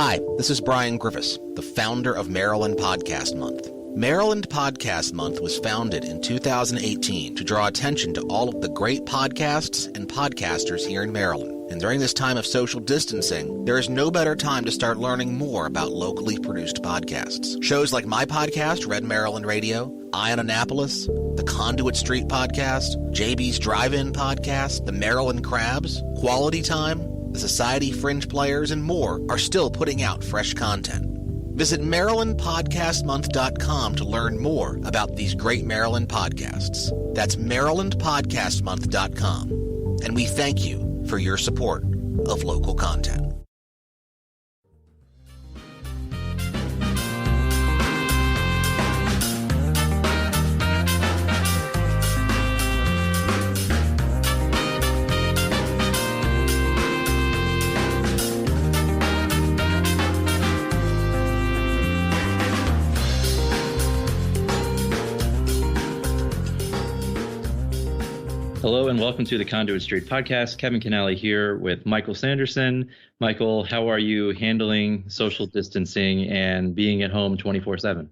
Hi, this is Brian Griffiths, the founder of Maryland Podcast Month. Maryland Podcast Month was founded in 2018 to draw attention to all of the great podcasts and podcasters here in Maryland. And during this time of social distancing, there is no better time to start learning more about locally produced podcasts. Shows like my podcast, Red Maryland Radio, Eye on Annapolis, the Conduit Street Podcast, JB's Drive-In Podcast, the Maryland Crabs, Quality Time, the Society Fringe Players, and more are still putting out fresh content. Visit MarylandPodcastMonth.com to learn more about these great Maryland podcasts. That's MarylandPodcastMonth.com. And we thank you for your support of local content. Hello and welcome to the Conduit Street Podcast. Kevin Kinnally here with Michael Sanderson. Michael, how are you handling social distancing and being at home 24/7?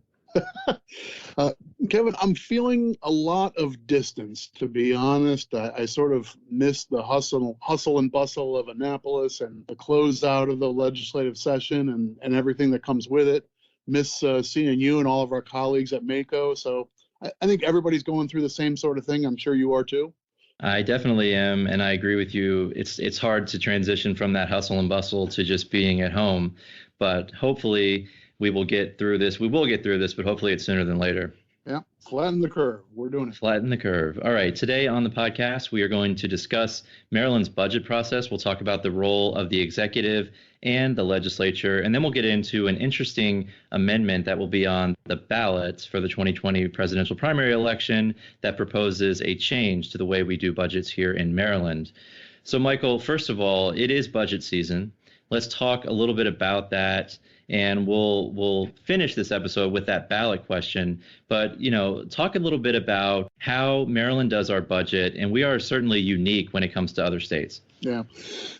Kevin, I'm feeling a lot of distance, to be honest. I sort of miss the hustle and bustle of Annapolis and the closeout of the legislative session and everything that comes with it. Miss seeing you and all of our colleagues at MACO. So I think everybody's going through the same sort of thing. I'm sure you are too. I definitely am, and I agree with you. It's hard to transition from that hustle and bustle to just being at home, but hopefully we will get through this. We will get through this, but hopefully it's sooner than later. Yeah, flatten the curve. We're doing it. Flatten the curve. All right, today on the podcast, we are going to discuss Maryland's budget process. We'll talk about the role of the executive and the legislature, and then we'll get into an interesting amendment that will be on the ballot for the 2020 presidential primary election that proposes a change to the way we do budgets here in Maryland. So, Michael, first of all, it is budget season. Let's talk a little bit about that, and we'll finish this episode with that ballot question. But, talk a little bit about how Maryland does our budget, and we are certainly unique when it comes to other states. Yeah.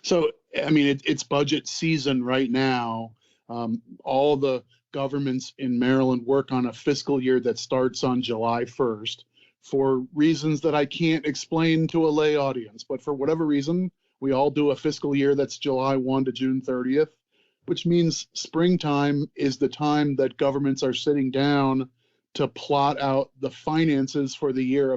So, it's budget season right now. All the governments in Maryland work on a fiscal year that starts on July 1st for reasons that I can't explain to a lay audience. But for whatever reason, we all do a fiscal year that's July 1 to June 30th, which means springtime is the time that governments are sitting down to plot out the finances for the year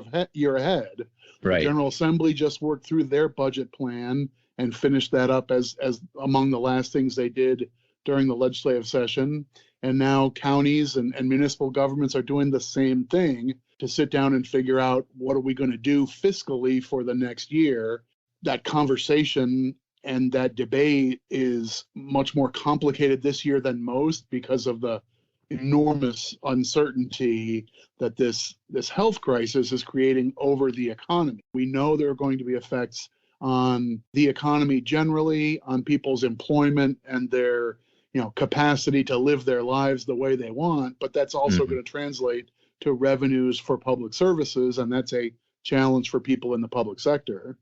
ahead. Right. The General Assembly just worked through their budget plan and finished that up as among the last things they did during the legislative session. And now counties and municipal governments are doing the same thing to sit down and figure out what are we going to do fiscally for the next year. That conversation and that debate is much more complicated this year than most because of the enormous uncertainty that this health crisis is creating over the economy. We know there are going to be effects on the economy generally, on people's employment and their capacity to live their lives the way they want, but that's also going to translate to revenues for public services, and that's a challenge for people in the public sector.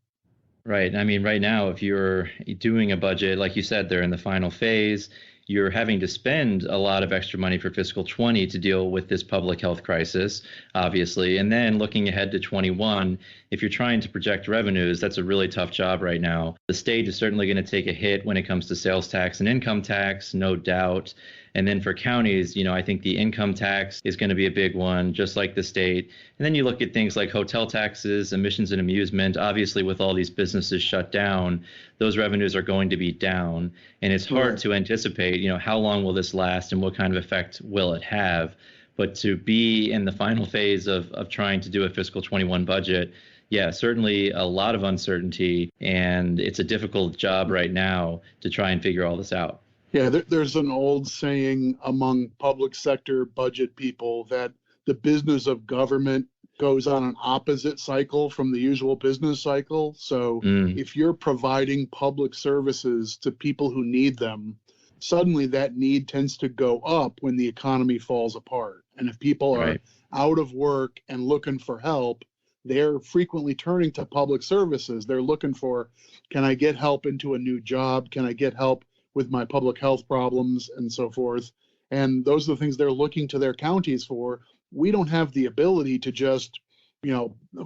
Right. Right now, if you're doing a budget, like you said, they're in the final phase, you're having to spend a lot of extra money for fiscal 20 to deal with this public health crisis, obviously. And then looking ahead to 21, if you're trying to project revenues, that's a really tough job right now. The state is certainly going to take a hit when it comes to sales tax and income tax, no doubt. And then for counties, I think the income tax is going to be a big one, just like the state. And then you look at things like hotel taxes, admissions and amusement. Obviously, with all these businesses shut down, those revenues are going to be down. And it's hard to anticipate, how long will this last and what kind of effect will it have? But to be in the final phase of trying to do a fiscal 21 budget, yeah, certainly a lot of uncertainty. And it's a difficult job right now to try and figure all this out. Yeah, there's an old saying among public sector budget people that the business of government goes on an opposite cycle from the usual business cycle. So if you're providing public services to people who need them, suddenly that need tends to go up when the economy falls apart. And if people are out of work and looking for help, they're frequently turning to public services. They're looking for, can I get help into a new job? Can I get help with my public health problems and so forth. And those are the things they're looking to their counties for. We don't have the ability to just,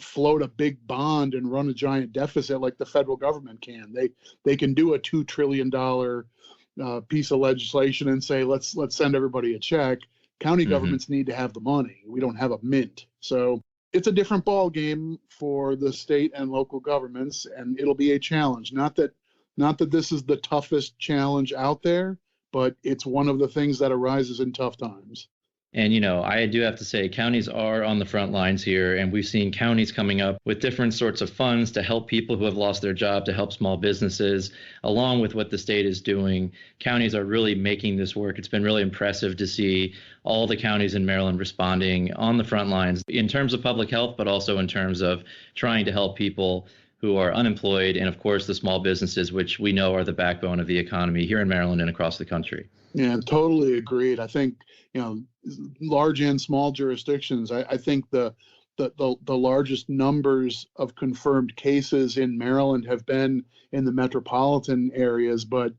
float a big bond and run a giant deficit like the federal government can. They can do a $2 trillion piece of legislation and say, let's send everybody a check. County governments need to have the money. We don't have a mint. So it's a different ball game for the state and local governments, and it'll be a challenge. Not that this is the toughest challenge out there, but it's one of the things that arises in tough times. And, I do have to say counties are on the front lines here, and we've seen counties coming up with different sorts of funds to help people who have lost their job, to help small businesses, along with what the state is doing. Counties are really making this work. It's been really impressive to see all the counties in Maryland responding on the front lines in terms of public health, but also in terms of trying to help people who are unemployed, and of course the small businesses, which we know are the backbone of the economy here in Maryland and across the country. Yeah, totally agreed. I think, large and small jurisdictions, I think the largest numbers of confirmed cases in Maryland have been in the metropolitan areas. But,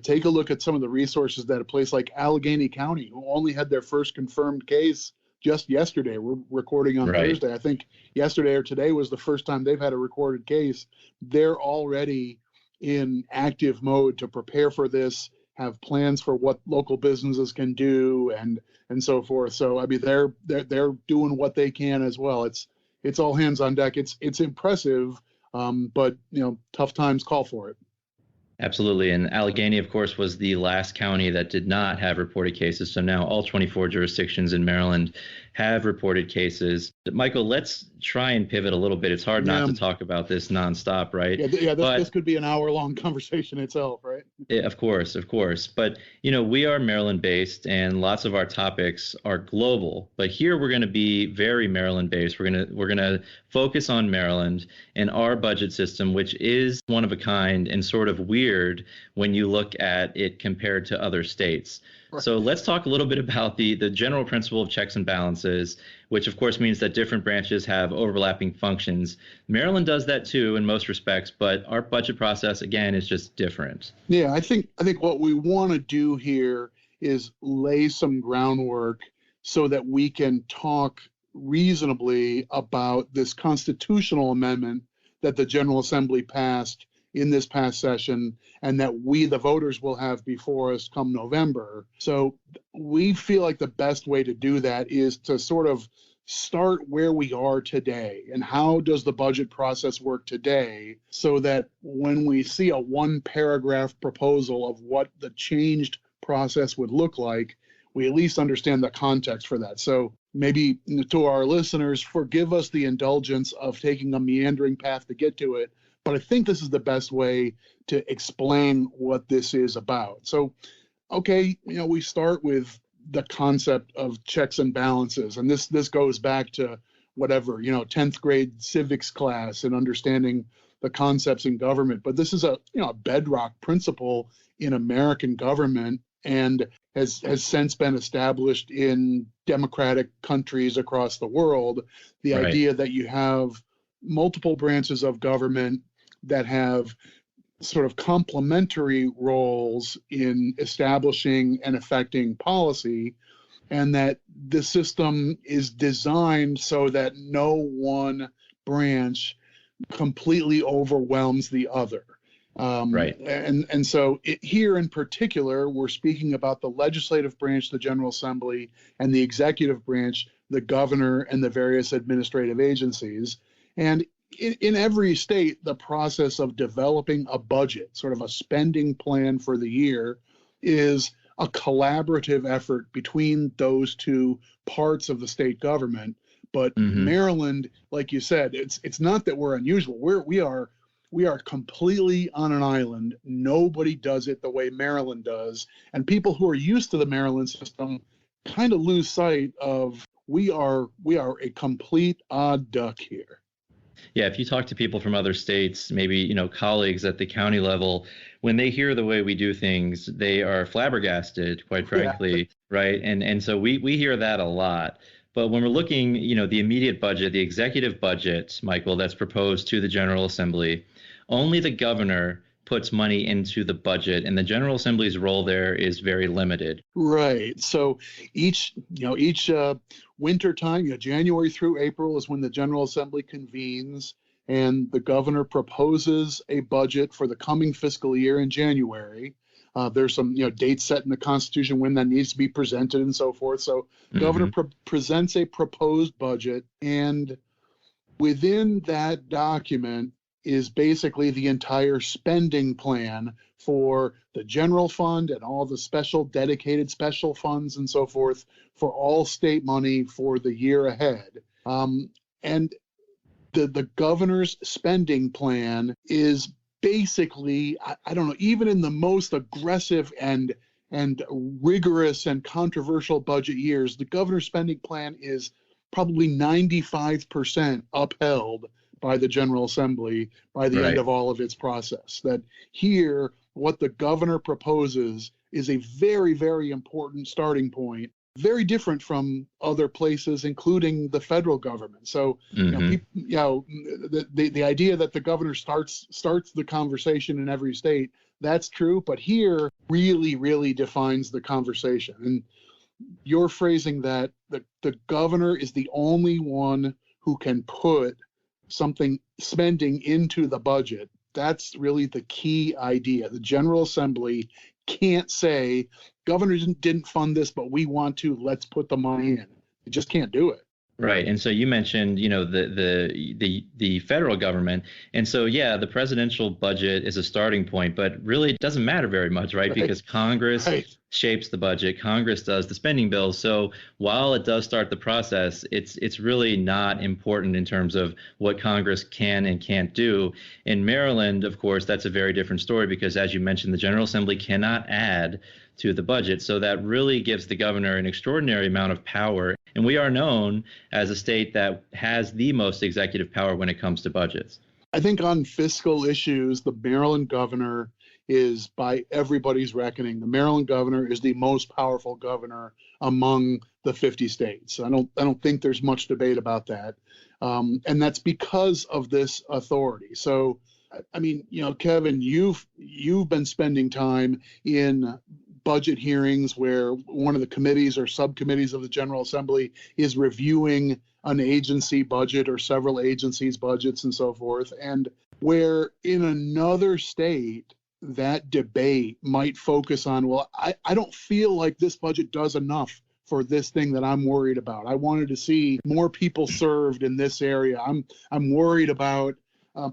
take a look at some of the resources that a place like Allegheny County, who only had their first confirmed case just yesterday. We're recording on Thursday. I think yesterday or today was the first time they've had a recorded case. They're already in active mode to prepare for this, have plans for what local businesses can do and so forth. So I mean, they're doing what they can as well. It's all hands on deck. It's impressive, but tough times call for it. Absolutely. And Allegheny, of course, was the last county that did not have reported cases. So now all 24 jurisdictions in Maryland have reported cases. Michael, let's try and pivot a little bit. It's hard not to talk about this nonstop, right? This could be an hour-long conversation itself, right? Of course. But, we are Maryland-based, and lots of our topics are global. But here we're going to be very Maryland-based. We're going to focus on Maryland and our budget system, which is one of a kind and sort of weird when you look at it compared to other states. Right. So let's talk a little bit about the general principle of checks and balances, which of course means that different branches have overlapping functions. Maryland does that too in most respects, but our budget process, again, is just different. Yeah, I think what we want to do here is lay some groundwork so that we can talk reasonably about this constitutional amendment that the General Assembly passed in this past session, and that we, the voters, will have before us come November. So we feel like the best way to do that is to sort of start where we are today and how does the budget process work today, so that when we see a one-paragraph proposal of what the changed process would look like, we at least understand the context for that. So maybe to our listeners, forgive us the indulgence of taking a meandering path to get to it, but I think this is the best way to explain what this is about. So, okay, we start with the concept of checks and balances, and this goes back to whatever, 10th grade civics class and understanding the concepts in government. But this is a bedrock principle in American government, and has since been established in democratic countries across the world. The idea that you have multiple branches of government that have sort of complementary roles in establishing and affecting policy, and that the system is designed so that no one branch completely overwhelms the other. And so here in particular, we're speaking about the legislative branch, the General Assembly, and the executive branch, the governor and the various administrative agencies. And in every state, the process of developing a budget, sort of a spending plan for the year, is a collaborative effort between those two parts of the state government. But Maryland, like you said, it's not that we're unusual. We are completely on an island. Nobody does it the way Maryland does. And people who are used to the Maryland system kind of lose sight of we are a complete odd duck here. Yeah, if you talk to people from other states, maybe, colleagues at the county level, when they hear the way we do things, they are flabbergasted, quite frankly, right? And so we hear that a lot. But when we're looking, the immediate budget, the executive budget, Michael, that's proposed to the General Assembly, only the governor puts money into the budget, and the General Assembly's role there is very limited. Right. So each winter time, January through April is when the General Assembly convenes, and the governor proposes a budget for the coming fiscal year in January. There's some dates set in the Constitution when that needs to be presented and so forth. So governor presents a proposed budget, and within that document is basically the entire spending plan for the general fund and all the special dedicated special funds and so forth for all state money for the year ahead. And the governor's spending plan is basically, I don't know, even in the most aggressive and rigorous and controversial budget years, the governor's spending plan is probably 95% upheld by the General Assembly by the end of all of its process. That here, what the governor proposes is a very, very important starting point, very different from other places, including the federal government. So, the idea that the governor starts the conversation in every state, that's true, but here really, really defines the conversation. And you're phrasing that the governor is the only one who can put spending into the budget. That's really the key idea. The General Assembly can't say, governor didn't fund this, but we want to, let's put the money in. It just can't do it. Right. And so you mentioned, the federal government. And so, the presidential budget is a starting point, but really it doesn't matter very much, right? Because Congress shapes the budget. Congress does the spending bills. So while it does start the process, it's really not important in terms of what Congress can and can't do. In Maryland, of course, that's a very different story because, as you mentioned, the General Assembly cannot add to the budget. So that really gives the governor an extraordinary amount of power. And we are known as a state that has the most executive power when it comes to budgets. I think on fiscal issues, the Maryland governor is, by everybody's reckoning, the Maryland governor is the most powerful governor among the 50 states. I don't think there's much debate about that. And that's because of this authority. So, I mean, Kevin, you've been spending time in budget hearings where one of the committees or subcommittees of the General Assembly is reviewing an agency budget or several agencies' budgets and so forth, and where in another state that debate might focus on, well, I don't feel like this budget does enough for this thing that I'm worried about. I wanted to see more people served in this area. I'm worried about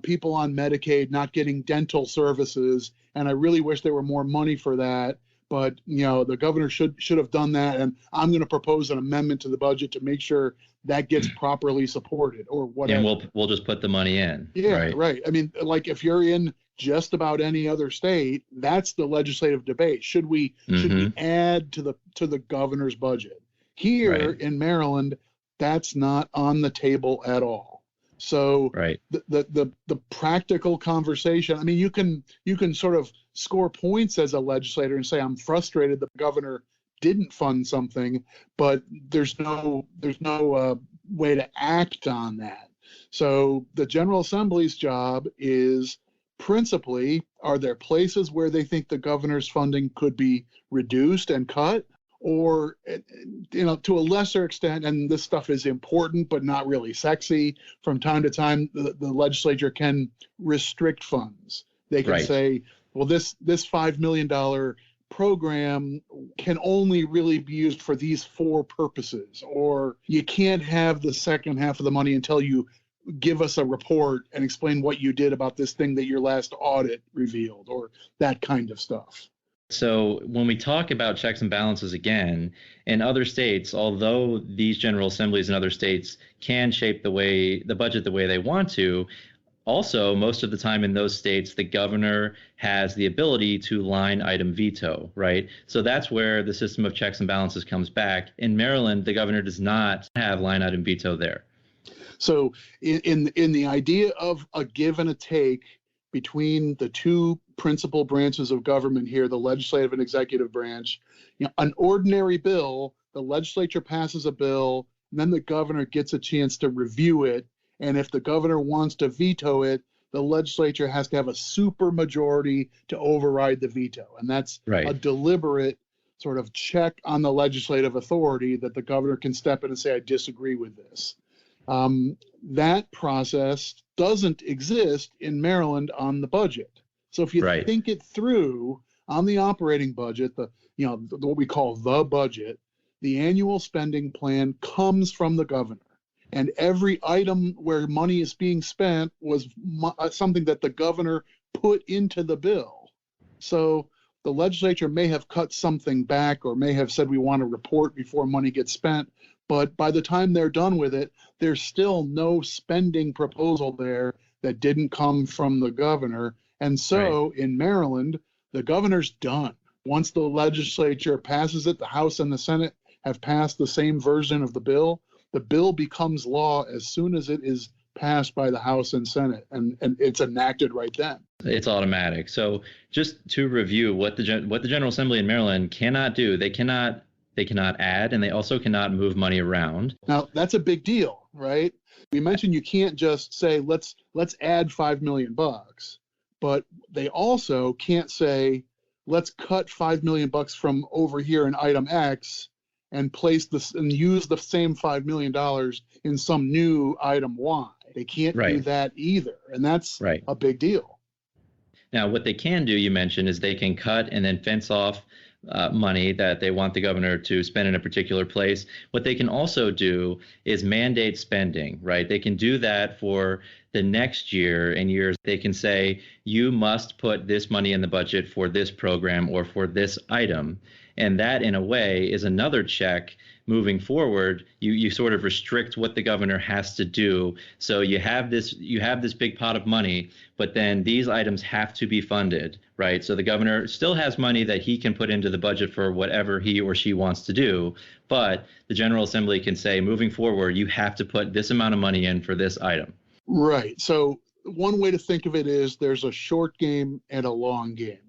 people on Medicaid not getting dental services, and I really wish there were more money for that. But the governor should have done that, and I'm going to propose an amendment to the budget to make sure that gets properly supported, or whatever. And we'll just put the money in. Yeah, right. I mean, like if you're in just about any other state, that's the legislative debate. Should we add to the governor's budget? Here in Maryland, that's not on the table at all. So the practical conversation, I mean, you can sort of score points as a legislator and say, I'm frustrated the governor didn't fund something, but there's no way to act on that. So the General Assembly's job is principally, are there places where they think the governor's funding could be reduced and cut? Or, to a lesser extent, and this stuff is important but not really sexy, from time to time, the legislature can restrict funds. They can say, well, this $5 million program can only really be used for these 4 purposes, or you can't have the second half of the money until you give us a report and explain what you did about this thing that your last audit revealed, or that kind of stuff. So when we talk about checks and balances again, in other states, although these general assemblies in other states can shape the budget the way they want to, also most of the time in those states, the governor has the ability to line item veto, right? So that's where the system of checks and balances comes back. In Maryland, the governor does not have line item veto there. So in the idea of a give and a take between the two principal branches of government here, the legislative and executive branch, an ordinary bill, the legislature passes a bill, and then the governor gets a chance to review it. And if the governor wants to veto it, the legislature has to have a super majority to override the veto. And that's a deliberate sort of check on the legislative authority that the governor can step in and say, I disagree with this. That process doesn't exist in Maryland on the budget. So if you think it through on the operating budget, what we call the budget, the annual spending plan comes from the governor. And every item where money is being spent was something that the governor put into the bill. So the legislature may have cut something back or may have said we want to report before money gets spent. But by the time they're done with it, there's still no spending proposal there that didn't come from the governor. And so in Maryland, the governor's done. Once the legislature passes it, the House and the Senate have passed the same version of the bill becomes law as soon as it is passed by the House and Senate, and it's enacted right then. It's automatic. So just to review what the General Assembly in Maryland cannot do, they cannot add, and they also cannot move money around. Now, that's a big deal, right? We mentioned you can't just say, let's add $5 million, but they also can't say, let's cut $5 million from over here in item X and place this and use the same $5 million in some new item Y. They can't do that either. And that's a big deal. Now, what they can do, you mentioned, is they can cut and then fence off money that they want the governor to spend in a particular place. What they can also do is mandate spending, right? They can do that for the next year and years. They can say, you must put this money in the budget for this program or for this item. And that, in a way, is another check moving forward. You sort of restrict what the governor has to do. So you have this big pot of money, but then these items have to be funded, right? So the governor still has money that he can put into the budget for whatever he or she wants to do, but the General Assembly can say, moving forward, you have to put this amount of money in for this item. Right. So one way to think of it is there's a short game and a long game.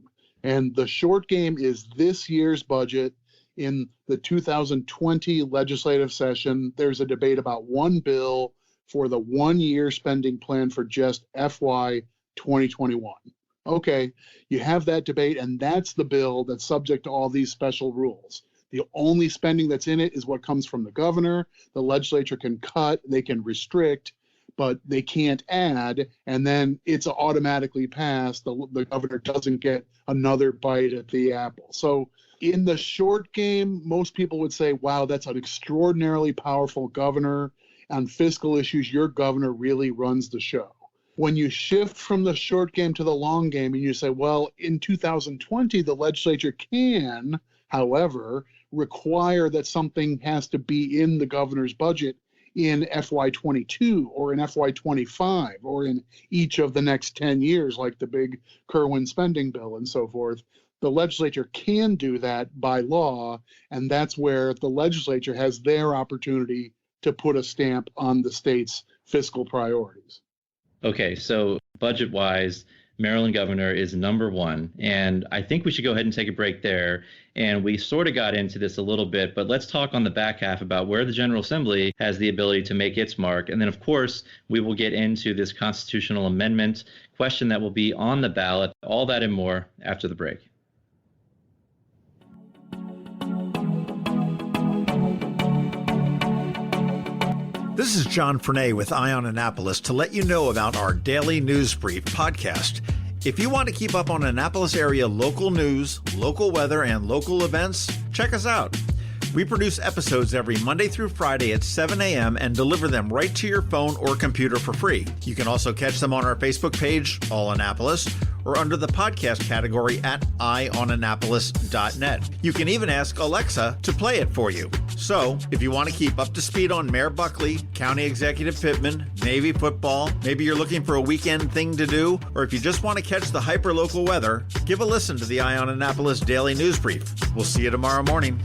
And the short game is this year's budget. In the 2020 legislative session, there's a debate about one bill for the 1 year spending plan for just FY 2021. Okay, you have that debate, and that's the bill that's subject to all these special rules. The only spending that's in it is what comes from the governor. The legislature can cut, they can restrict, but they can't add, and then it's automatically passed. The governor doesn't get another bite at the apple. So in the short game, most people would say, wow, that's an extraordinarily powerful governor. On fiscal issues, your governor really runs the show. When you shift from the short game to the long game and you say, well, in 2020, the legislature can, however, require that something has to be in the governor's budget in FY22 or in FY25 or in each of the next 10 years, like the big Kerwin spending bill and so forth. The legislature can do that by law, and that's where the legislature has their opportunity to put a stamp on the state's fiscal priorities. Okay, so budget-wise, Maryland governor is number one, and I think we should go ahead and take a break there. And we sort of got into this a little bit, but let's talk on the back half about where the General Assembly has the ability to make its mark. And then, of course, we will get into this constitutional amendment question that will be on the ballot, all that and more after the break. This is John Fernay with Eye on Annapolis to let you know about our daily news brief podcast. If you want to keep up on Annapolis area local news, local weather, and local events, check us out. We produce episodes every Monday through Friday at 7 a.m. and deliver them right to your phone or computer for free. You can also catch them on our Facebook page, All Annapolis, or under the podcast category at eyeonannapolis.net. You can even ask Alexa to play it for you. So, if you want to keep up to speed on Mayor Buckley, County Executive Pittman, Navy football, maybe you're looking for a weekend thing to do, or if you just want to catch the hyper-local weather, give a listen to the Eye on Annapolis Daily News Brief. We'll see you tomorrow morning.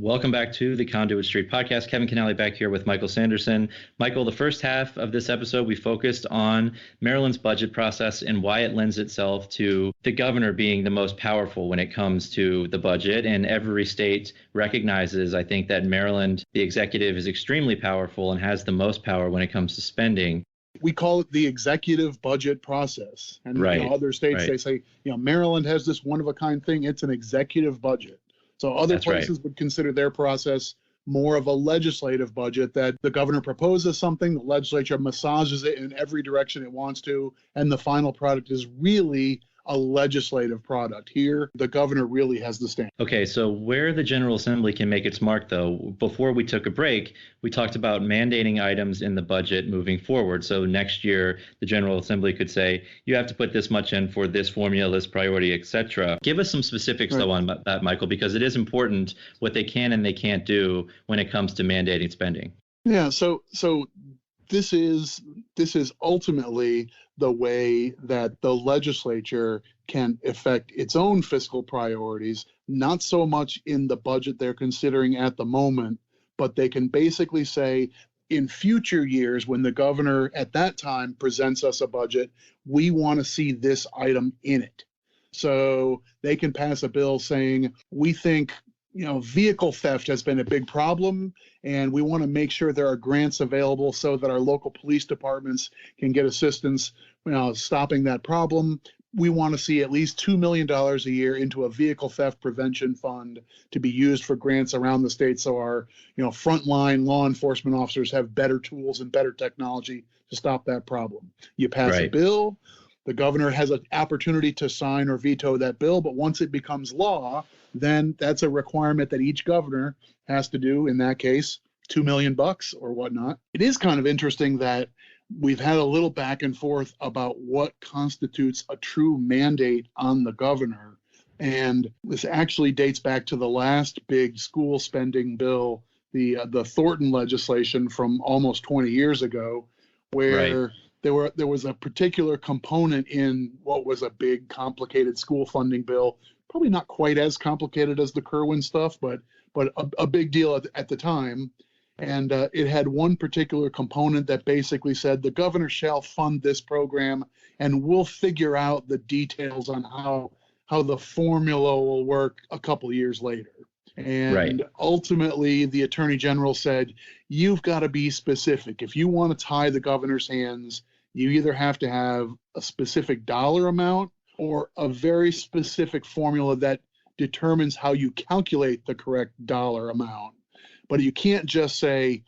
Welcome back to the Conduit Street Podcast. Kevin Kinnally back here with Michael Sanderson. Michael, the first half of this episode, we focused on Maryland's budget process and why it lends itself to the governor being the most powerful when it comes to the budget. And every state recognizes, I think, that Maryland, the executive, is extremely powerful and has the most power when it comes to spending. We call it the executive budget process. And other states, they say, Maryland has this one-of-a-kind thing. It's an executive budget. So other places would consider their process more of a legislative budget, that the governor proposes something, the legislature massages it in every direction it wants to, and the final product is really a legislative product. Here, the governor really has the stamp. Okay, so where the General Assembly can make its mark, though, before we took a break, we talked about mandating items in the budget moving forward. So next year, the General Assembly could say, you have to put this much in for this formula, this priority, etc. Give us some specifics, though, on that, Michael, because it is important what they can and they can't do when it comes to mandating spending. Yeah, so this is ultimately the way that the legislature can affect its own fiscal priorities, not so much in the budget they're considering at the moment, but they can basically say, in future years, when the governor at that time presents us a budget, we want to see this item in it. So they can pass a bill saying, we think vehicle theft has been a big problem, and we want to make sure there are grants available so that our local police departments can get assistance, stopping that problem. We want to see at least $2 million a year into a vehicle theft prevention fund to be used for grants around the state, so our frontline law enforcement officers have better tools and better technology to stop that problem. You pass a bill, the governor has an opportunity to sign or veto that bill, but once it becomes law, then that's a requirement that each governor has to do, in that case, $2 million or whatnot. It is kind of interesting that we've had a little back and forth about what constitutes a true mandate on the governor. And this actually dates back to the last big school spending bill, the Thornton legislation from almost 20 years ago, where there was a particular component in what was a big, complicated school funding bill. Probably not quite as complicated as the Kerwin stuff, but a big deal at the time. And it had one particular component that basically said the governor shall fund this program, and we'll figure out the details on how the formula will work a couple of years later. And ultimately, the attorney general said, you've got to be specific. If you want to tie the governor's hands, you either have to have a specific dollar amount or a very specific formula that determines how you calculate the correct dollar amount. But you can't just say,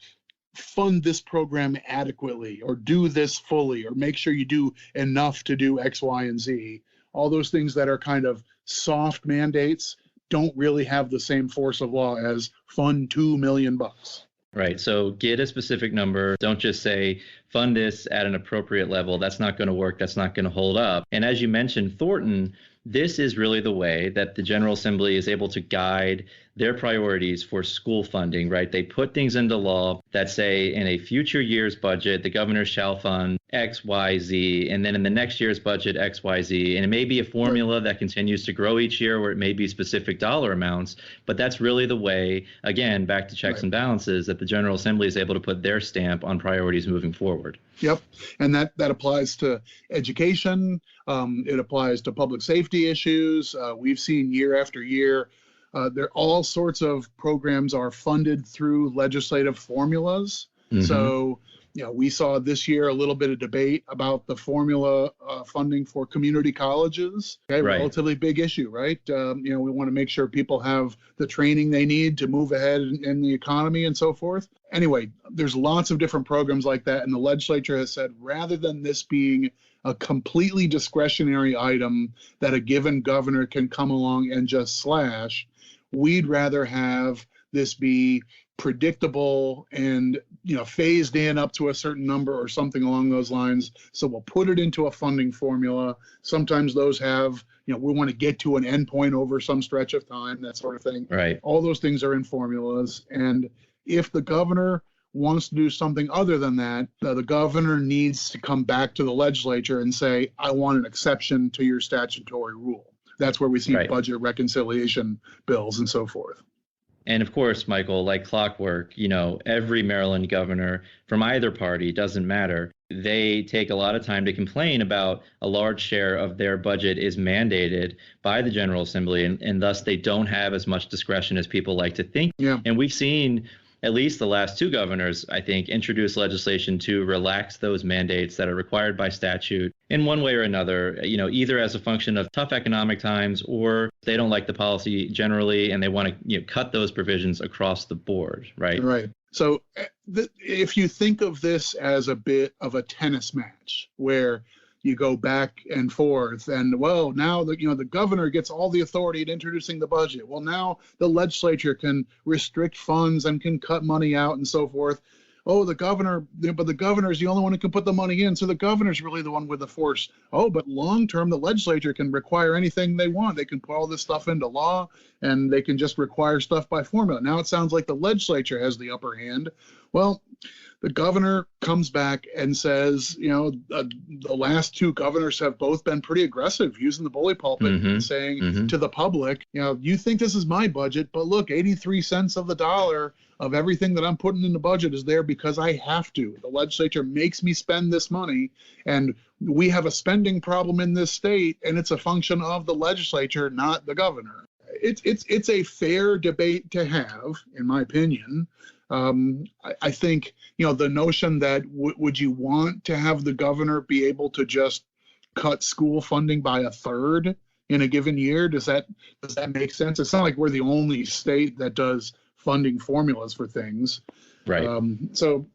fund this program adequately, or do this fully, or make sure you do enough to do X, Y, and Z. All those things that are kind of soft mandates don't really have the same force of law as fund $2 million. Right. So get a specific number. Don't just say fund this at an appropriate level. That's not going to work. That's not going to hold up. And as you mentioned, Thornton, this is really the way that the General Assembly is able to guide their priorities for school funding, right? They put things into law that say in a future year's budget, the governor shall fund X, Y, Z, and then in the next year's budget, X, Y, Z. And it may be a formula that continues to grow each year, or it may be specific dollar amounts, but that's really the way, again, back to checks and balances, that the General Assembly is able to put their stamp on priorities moving forward. Yep. And that applies to education. It applies to public safety issues. We've seen year after year, there all sorts of programs are funded through legislative formulas. Mm-hmm. So, we saw this year a little bit of debate about the formula funding for community colleges. Okay, relatively big issue, right? We want to make sure people have the training they need to move ahead in the economy and so forth. Anyway, there's lots of different programs like that, and the legislature has said, rather than this being a completely discretionary item that a given governor can come along and just slash, we'd rather have this be predictable and phased in up to a certain number or something along those lines. So we'll put it into a funding formula. Sometimes those have, we want to get to an endpoint over some stretch of time, that sort of thing. Right. All those things are in formulas. And if the governor wants to do something other than that, the governor needs to come back to the legislature and say, I want an exception to your statutory rule. That's where we see budget reconciliation bills and so forth. And of course, Michael, like clockwork, every Maryland governor from either party, doesn't matter, they take a lot of time to complain about a large share of their budget is mandated by the General Assembly, and thus they don't have as much discretion as people like to think. Yeah. And we've seen at least the last two governors, I think, introduce legislation to relax those mandates that are required by statute in one way or another, either as a function of tough economic times, or they don't like the policy generally and they want to cut those provisions across the board, right? Right. So if you think of this as a bit of a tennis match where you go back and forth, and well, now the governor gets all the authority in introducing the budget. Well, now the legislature can restrict funds and can cut money out and so forth. Oh, the governor, but the governor is the only one who can put the money in, so the governor's really the one with the force. Oh, but long term, the legislature can require anything they want. They can put all this stuff into law, and they can just require stuff by formula. Now it sounds like the legislature has the upper hand. Well, the governor comes back and says, the last two governors have both been pretty aggressive, using the bully pulpit and saying to the public, you think this is my budget, but look, 83 cents of the dollar of everything that I'm putting in the budget is there because I have to. The legislature makes me spend this money, and we have a spending problem in this state, and it's a function of the legislature, not the governor. It's a fair debate to have, in my opinion. I think, the notion that would you want to have the governor be able to just cut school funding by a third in a given year? Does that make sense? It's not like we're the only state that does funding formulas for things. Right. So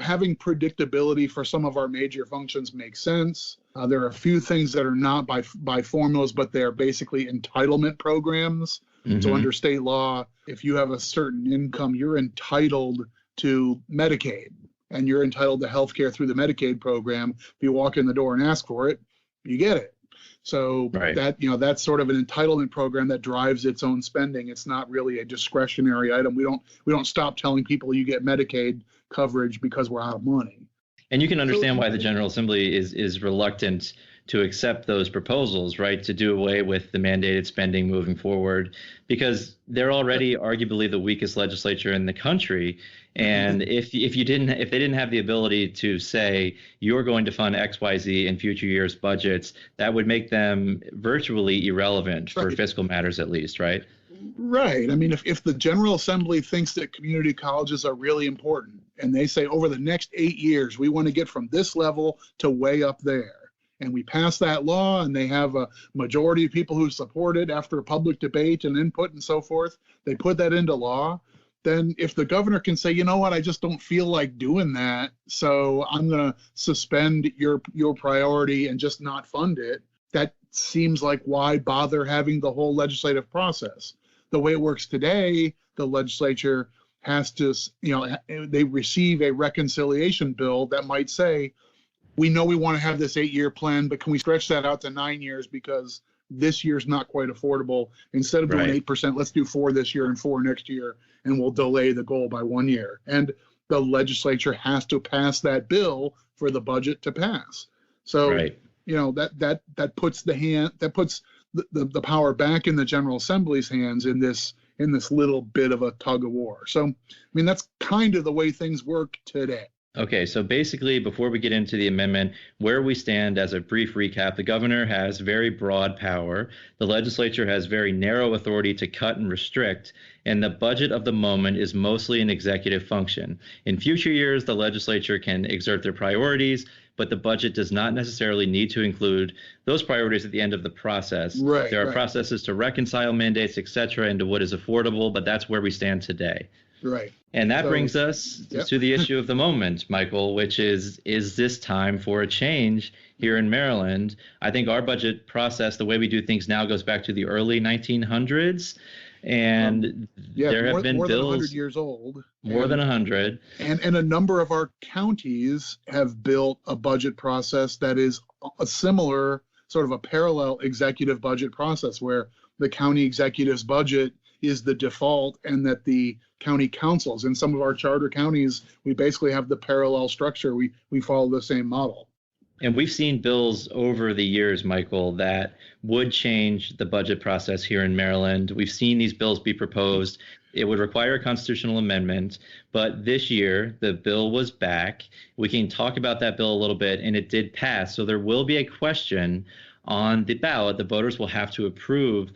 having predictability for some of our major functions makes sense. There are a few things that are not by formulas, but they're basically entitlement programs. So under state law, if you have a certain income, you're entitled to Medicaid, and you're entitled to health care through the Medicaid program. If you walk in the door and ask for it, you get it. So that's sort of an entitlement program that drives its own spending. It's not really a discretionary item. We don't stop telling people you get Medicaid coverage because we're out of money. And you can understand why the General Assembly is reluctant to accept those proposals, right, to do away with the mandated spending moving forward, because they're already arguably the weakest legislature in the country. And if they didn't have the ability to say you're going to fund XYZ in future years' budgets, that would make them virtually irrelevant for fiscal matters, at least, right? Right. I mean, if the General Assembly thinks that community colleges are really important, and they say over the next 8 years, we want to get from this level to way up there, and we pass that law, and they have a majority of people who support it after a public debate and input and so forth, they put that into law, then if the governor can say, you know what, I just don't feel like doing that, so I'm going to suspend your priority and just not fund it, that seems like why bother having the whole legislative process. The way it works today, the legislature has to, they receive a reconciliation bill that might say, we know we want to have this 8-year plan, but can we stretch that out to 9 years because this year's not quite affordable. Instead of doing 8%, let's do 4 this year and 4 next year, and we'll delay the goal by 1 year. And the legislature has to pass that bill for the budget to pass. So, that puts the power back in the General Assembly's hands in this little bit of a tug of war. So, I mean, that's kind of the way things work today. Okay, so basically, before we get into the amendment, where we stand as a brief recap, the governor has very broad power. The legislature has very narrow authority to cut and restrict, and the budget of the moment is mostly an executive function. In future years, the legislature can exert their priorities, but the budget does not necessarily need to include those priorities at the end of the process. There are processes to reconcile mandates, et cetera, into what is affordable, but that's where we stand today. Right. And that brings us to the issue of the moment, Michael, which is this time for a change here in Maryland? I think our budget process, the way we do things now, goes back to the early 1900s. And there have been more bills than 100 years old. More than 100. And a number of our counties have built a budget process that is a similar, sort of a parallel executive budget process where the county executive's budget is the default, and that the county councils, in some of our charter counties, we basically have the parallel structure. We follow the same model. And we've seen bills over the years, Michael, that would change the budget process here in Maryland. We've seen these bills be proposed. It would require a constitutional amendment, but this year the bill was back. We can talk about that bill a little bit, and it did pass. So there will be a question on the ballot. The voters will have to approve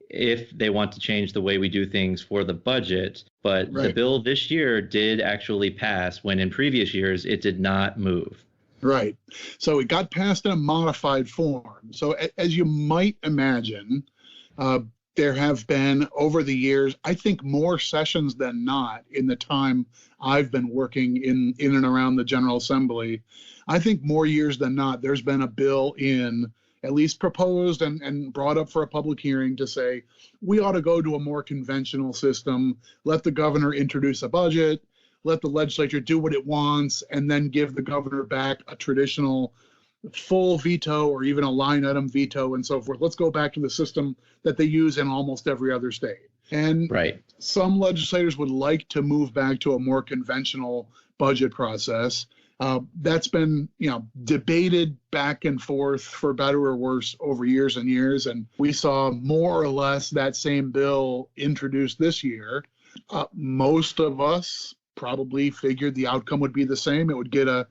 if they want to change the way we do things for the budget. But Right. the bill this year did actually pass, when in previous years it did not move. Right. So it got passed in a modified form. So as you might imagine, there have been over the years, I think more sessions than not in the time I've been working in and around the General Assembly. I think more years than not, there's been a bill in, at least proposed and brought up for a public hearing, to say we ought to go to a more conventional system, let the governor introduce a budget, let the legislature do what it wants, and then give the governor back a traditional full veto or even a line item veto and so forth. Let's go back to the system that they use in almost every other state. And Right. some legislators would like to move back to a more conventional budget process. That's been, debated back and forth for better or worse over years and years. And we saw more or less that same bill introduced this year. Most of us probably figured the outcome would be the same. It would get a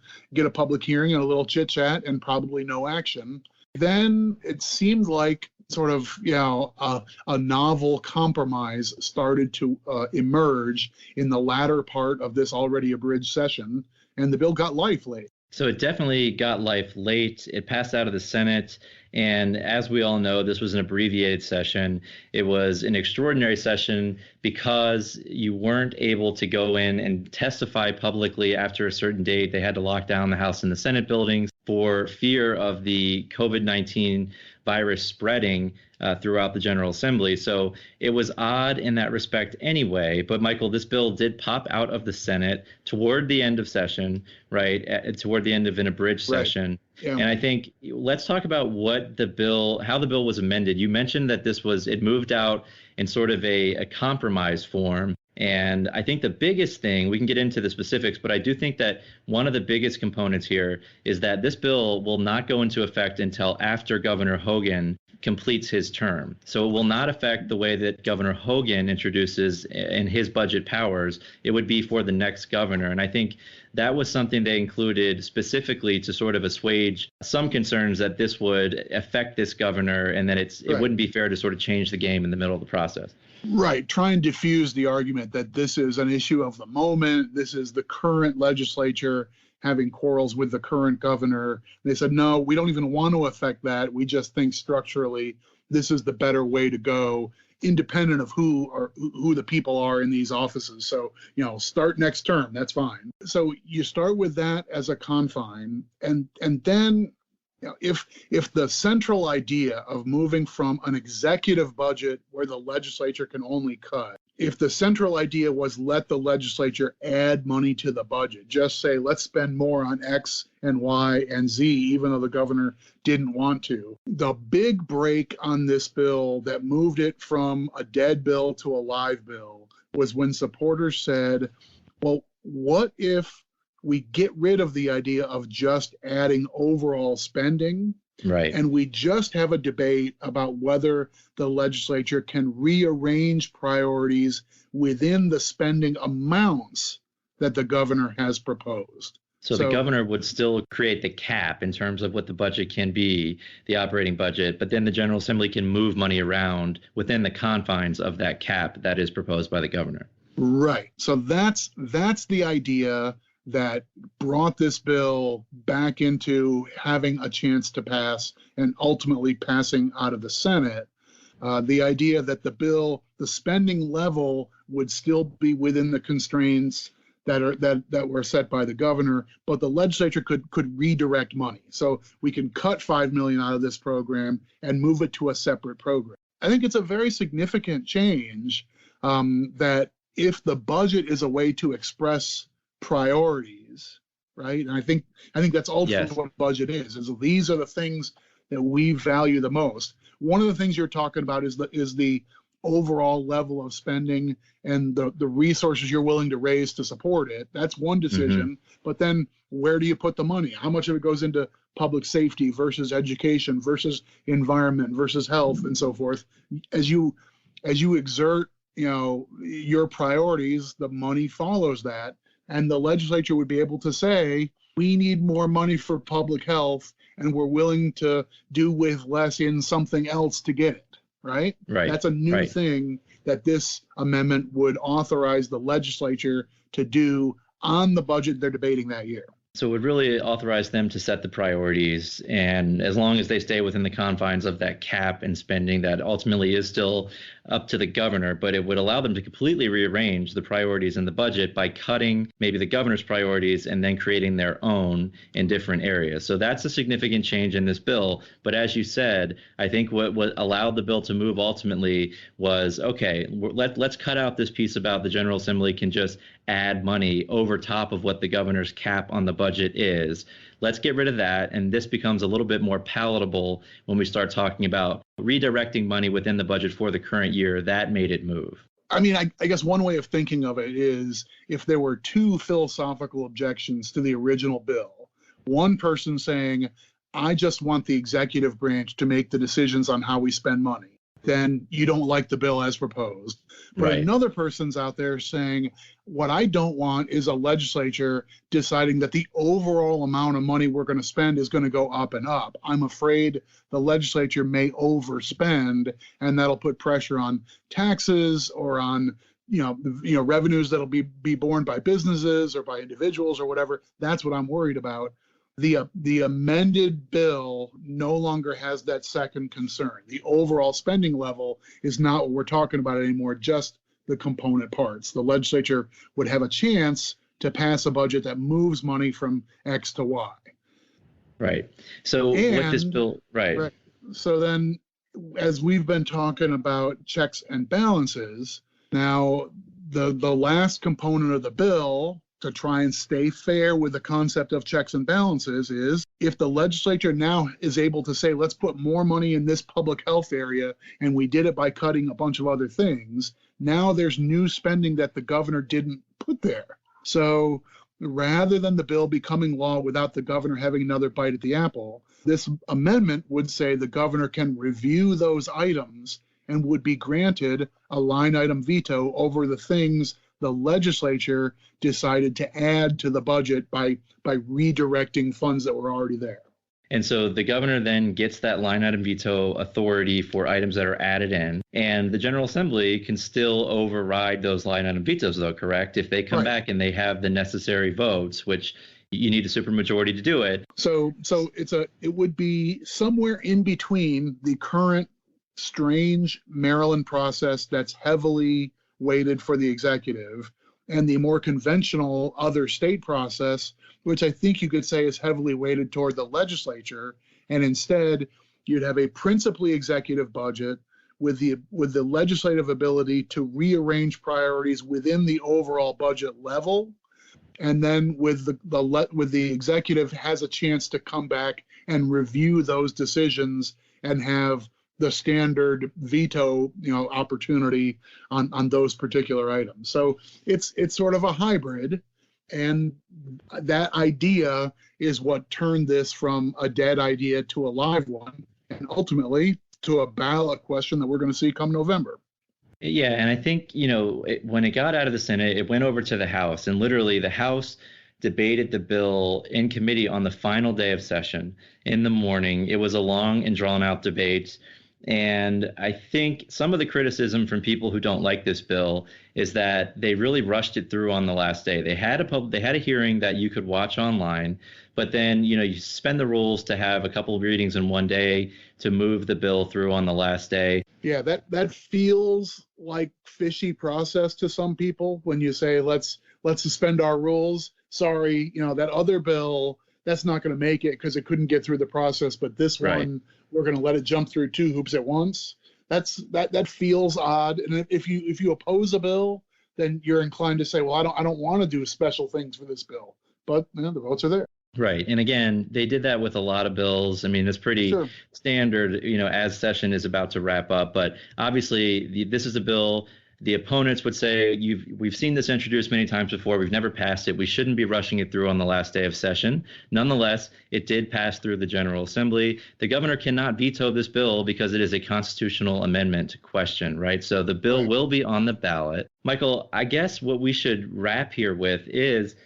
public hearing and a little chit chat and probably no action. Then it seemed like sort of, a novel compromise started to emerge in the latter part of this already abridged session, and the bill got life late. So it definitely got life late. It passed out of the Senate. And as we all know, this was an abbreviated session. It was an extraordinary session because you weren't able to go in and testify publicly after a certain date. They had to lock down the House and the Senate buildings for fear of the COVID-19 virus spreading throughout the General Assembly. So it was odd in that respect anyway. But Michael, this bill did pop out of the Senate toward the end of session, right? Toward the end of an abridged session. Yeah. And I think let's talk about how the bill was amended. You mentioned that it moved out in sort of a compromise form. And I think the biggest thing, we can get into the specifics, but I do think that one of the biggest components here is that this bill will not go into effect until after Governor Hogan completes his term. So it will not affect the way that Governor Hogan introduces in his budget powers. It would be for the next governor. And I think that was something they included specifically to sort of assuage some concerns that this would affect this governor and that it wouldn't be fair to sort of change the game in the middle of the process. Right. Try and diffuse the argument that this is an issue of the moment. This is the current legislature having quarrels with the current governor. They said, no, we don't even want to affect that. We just think structurally this is the better way to go, independent of who the people are in these offices. So, start next term. That's fine. So you start with that as a confine, and then if the central idea of moving from an executive budget where the legislature can only cut, if the central idea was let the legislature add money to the budget, just say, let's spend more on X and Y and Z, even though the governor didn't want to. The big break on this bill that moved it from a dead bill to a live bill was when supporters said, well, what if we get rid of the idea of just adding overall spending, right? And we just have a debate about whether the legislature can rearrange priorities within the spending amounts that the governor has proposed. So the governor would still create the cap in terms of what the budget can be, the operating budget, but then the General Assembly can move money around within the confines of that cap that is proposed by the governor. Right. So that's the idea that brought this bill back into having a chance to pass and ultimately passing out of the Senate. The idea that the spending level would still be within the constraints that were set by the governor, but the legislature could redirect money. So we can cut $5 million out of this program and move it to a separate program. I think it's a very significant change that if the budget is a way to express priorities, right? And I think that's ultimately what budget is these are the things that we value the most. One of the things you're talking about is the overall level of spending and the resources you're willing to raise to support it. That's one decision. But then where do you put the money? How much of it goes into public safety versus education versus environment versus health and so forth. As you exert, your priorities, the money follows that. And the legislature would be able to say, we need more money for public health, and we're willing to do with less in something else to get it, right? Right. That's a new thing that this amendment would authorize the legislature to do on the budget they're debating that year. So it would really authorize them to set the priorities, and as long as they stay within the confines of that cap and spending that ultimately is still up to the governor, but it would allow them to completely rearrange the priorities in the budget by cutting maybe the governor's priorities and then creating their own in different areas. So that's a significant change in this bill. But as you said, I think what allowed the bill to move ultimately was, okay, let's cut out this piece about the General Assembly can just add money over top of what the governor's cap on the budget is. Let's get rid of that. And this becomes a little bit more palatable when we start talking about redirecting money within the budget for the current year. That made it move. I mean, I guess one way of thinking of it is if there were two philosophical objections to the original bill, one person saying, I just want the executive branch to make the decisions on how we spend money, then you don't like the bill as proposed. But another person's out there saying, what I don't want is a legislature deciding that the overall amount of money we're going to spend is going to go up and up. I'm afraid the legislature may overspend, and that'll put pressure on taxes or on revenues that'll be borne by businesses or by individuals or whatever. That's what I'm worried about. The amended bill no longer has that second concern. The overall spending level is not what we're talking about anymore, just the component parts. The legislature would have a chance to pass a budget that moves money from X to Y. Right. So with this bill, right. So then, as we've been talking about checks and balances, now the last component of the bill to try and stay fair with the concept of checks and balances is if the legislature now is able to say, let's put more money in this public health area, and we did it by cutting a bunch of other things, now there's new spending that the governor didn't put there. So rather than the bill becoming law without the governor having another bite at the apple, this amendment would say the governor can review those items and would be granted a line item veto over the things the legislature decided to add to the budget by redirecting funds that were already there. And so the governor then gets that line item veto authority for items that are added in, and the General Assembly can still override those line item vetoes, though, correct? If they come back and they have the necessary votes, which you need a supermajority to do it. So it would be somewhere in between the current strange Maryland process that's heavily weighted for the executive and the more conventional other state process, which I think you could say is heavily weighted toward the legislature. And instead, you'd have a principally executive budget with the legislative ability to rearrange priorities within the overall budget level. And then with the executive has a chance to come back and review those decisions and have the standard veto, opportunity on those particular items. So it's sort of a hybrid, and that idea is what turned this from a dead idea to a live one, and ultimately to a ballot question that we're going to see come November. Yeah, and I think, when it got out of the Senate, it went over to the House, and literally the House debated the bill in committee on the final day of session in the morning. It was a long and drawn out debate. And I think some of the criticism from people who don't like this bill is that they really rushed it through on the last day. They had a hearing that you could watch online, but then, you suspend the rules to have a couple of readings in one day to move the bill through on the last day. Yeah, that feels like fishy process to some people when you say, let's suspend our rules. Sorry, that other bill, that's not going to make it because it couldn't get through the process, but this one, we're going to let it jump through two hoops at once. That feels odd. And if you oppose a bill, then you're inclined to say, well, I don't want to do special things for this bill. But the votes are there. Right. And again, they did that with a lot of bills. I mean, it's pretty standard, as session is about to wrap up. But obviously, this is a bill The opponents would say, we've seen this introduced many times before. We've never passed it. We shouldn't be rushing it through on the last day of session. Nonetheless, it did pass through the General Assembly. The governor cannot veto this bill because it is a constitutional amendment question, right? So the bill will be on the ballot. Michael, I guess what we should wrap here with is,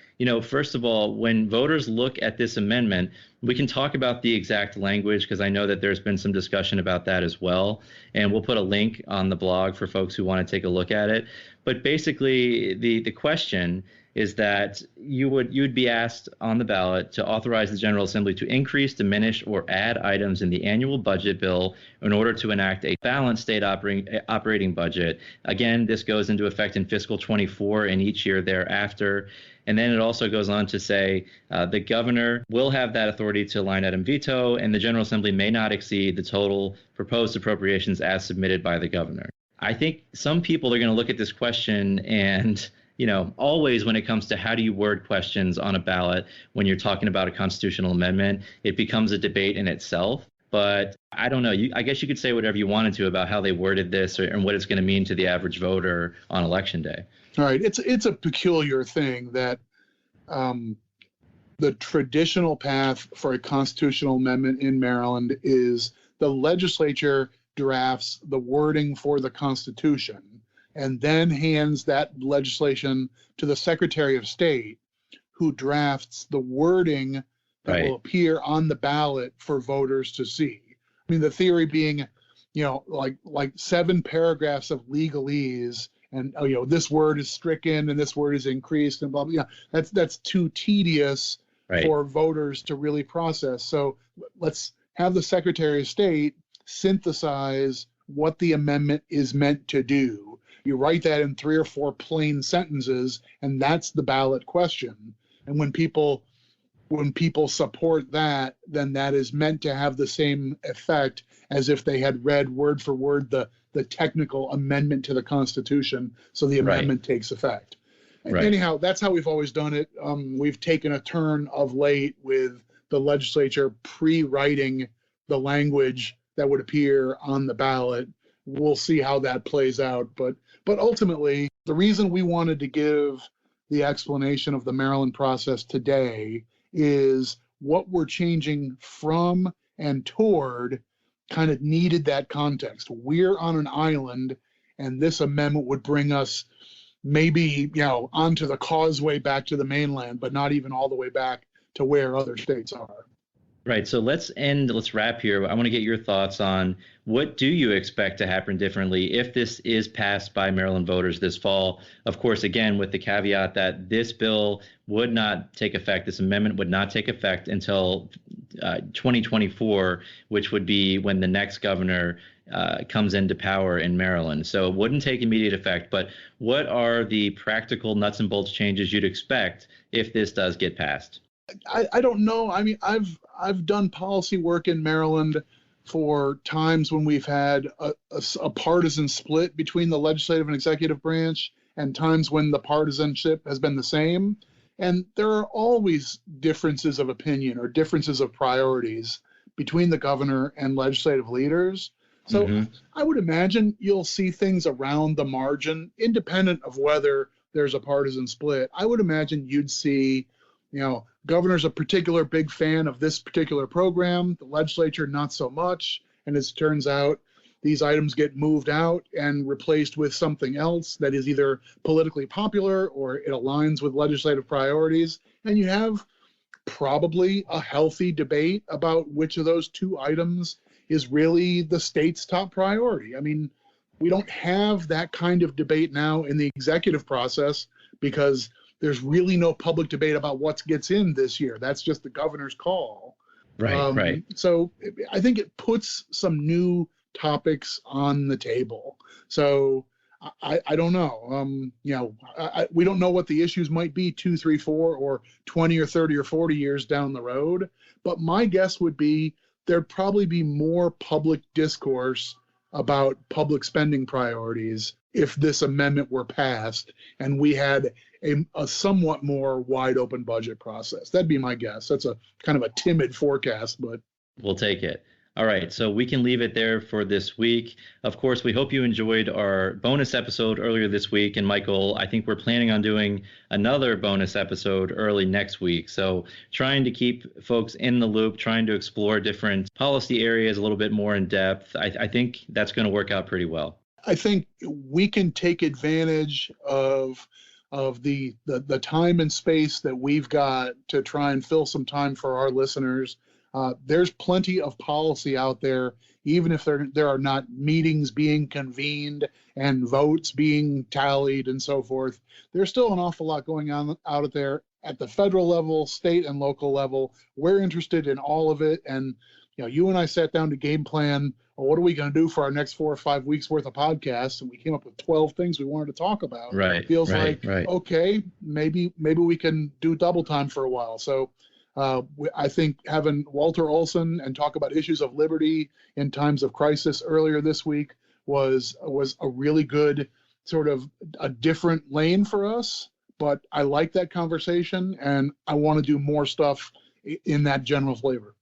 first of all, when voters look at this amendment, we can talk about the exact language because I know that there's been some discussion about that as well. And we'll put a link on the blog for folks who want to take a look at it. But basically, the question is that you'd be asked on the ballot to authorize the General Assembly to increase, diminish, or add items in the annual budget bill in order to enact a balanced state operating budget. Again, this goes into effect in fiscal 24 and each year thereafter. And then it also goes on to say the governor will have that authority to line item veto, and the General Assembly may not exceed the total proposed appropriations as submitted by the governor. I think some people are going to look at this question and, always when it comes to how do you word questions on a ballot when you're talking about a constitutional amendment, it becomes a debate in itself. But I don't know. I guess you could say whatever you wanted to about how they worded this and what it's going to mean to the average voter on Election Day. All right. It's a peculiar thing that the traditional path for a constitutional amendment in Maryland is the legislature drafts the wording for the Constitution and then hands that legislation to the Secretary of State, who drafts the wording that will appear on the ballot for voters to see. I mean, the theory being, like 7 paragraphs of legalese, and this word is stricken and this word is increased and blah blah. That's too tedious for voters to really process. So let's have the Secretary of State synthesize what the amendment is meant to do. You write that in 3 or 4 plain sentences, and that's the ballot question. And when people support that, then that is meant to have the same effect as if they had read word for word the technical amendment to the Constitution, so the amendment takes effect. Anyhow, that's how we've always done it. We've taken a turn of late with the legislature pre-writing the language that would appear on the ballot. We'll see how that plays out. But ultimately, the reason we wanted to give the explanation of the Maryland process today is what we're changing from and toward kind of needed that context. We're on an island, and this amendment would bring us maybe, onto the causeway back to the mainland, but not even all the way back to where other states are. Right. So let's wrap here. I want to get your thoughts on what do you expect to happen differently if this is passed by Maryland voters this fall? Of course, again, with the caveat that this bill would not take effect, this amendment would not take effect until 2024, which would be when the next governor comes into power in Maryland. So it wouldn't take immediate effect. But what are the practical nuts and bolts changes you'd expect if this does get passed? I don't know. I mean, I've done policy work in Maryland for times when we've had a partisan split between the legislative and executive branch, and times when the partisanship has been the same. And there are always differences of opinion or differences of priorities between the governor and legislative leaders. So I would imagine you'll see things around the margin, independent of whether there's a partisan split. I would imagine you'd see, governor's a particular big fan of this particular program, the legislature not so much. And as it turns out, these items get moved out and replaced with something else that is either politically popular or it aligns with legislative priorities. And you have probably a healthy debate about which of those 2 items is really the state's top priority. I mean, we don't have that kind of debate now in the executive process because there's really no public debate about what gets in this year. That's just the governor's call. Right. So I think it puts some new topics on the table. So I don't know. We don't know what the issues might be 2, 3, 4, or 20 or 30 or 40 years down the road. But my guess would be there'd probably be more public discourse about public spending priorities if this amendment were passed and we had a somewhat more wide open budget process. That'd be my guess. That's a kind of a timid forecast, but we'll take it. All right, so we can leave it there for this week. Of course, we hope you enjoyed our bonus episode earlier this week. And Michael, I think we're planning on doing another bonus episode early next week. So trying to keep folks in the loop, trying to explore different policy areas a little bit more in depth. I think that's going to work out pretty well. I think we can take advantage of the time and space that we've got to try and fill some time for our listeners. There's plenty of policy out there, even if there are not meetings being convened and votes being tallied and so forth. There's still an awful lot going on out there at the federal level, state and local level. We're interested in all of it. And you and I sat down to game plan, well, what are we going to do for our next 4 or 5 weeks worth of podcasts? And we came up with 12 things we wanted to talk about. Right. It feels okay, maybe we can do double time for a while. So I think having Walter Olson and talk about issues of liberty in times of crisis earlier this week was a really good sort of a different lane for us. But I like that conversation, and I want to do more stuff in that general flavor.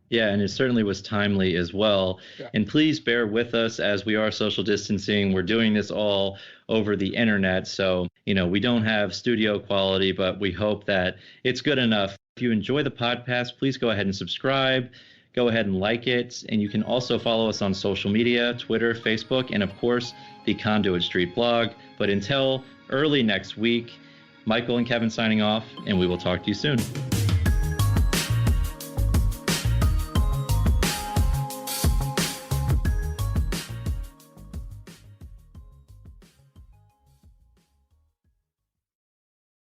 Yeah, and it certainly was timely as well. Yeah. And please bear with us as we are social distancing. We're doing this all over the internet. So, we don't have studio quality, but we hope that it's good enough. If you enjoy the podcast, please go ahead and subscribe. Go ahead and like it. And you can also follow us on social media, Twitter, Facebook, and of course, the Conduit Street blog. But until early next week, Michael and Kevin signing off, and we will talk to you soon.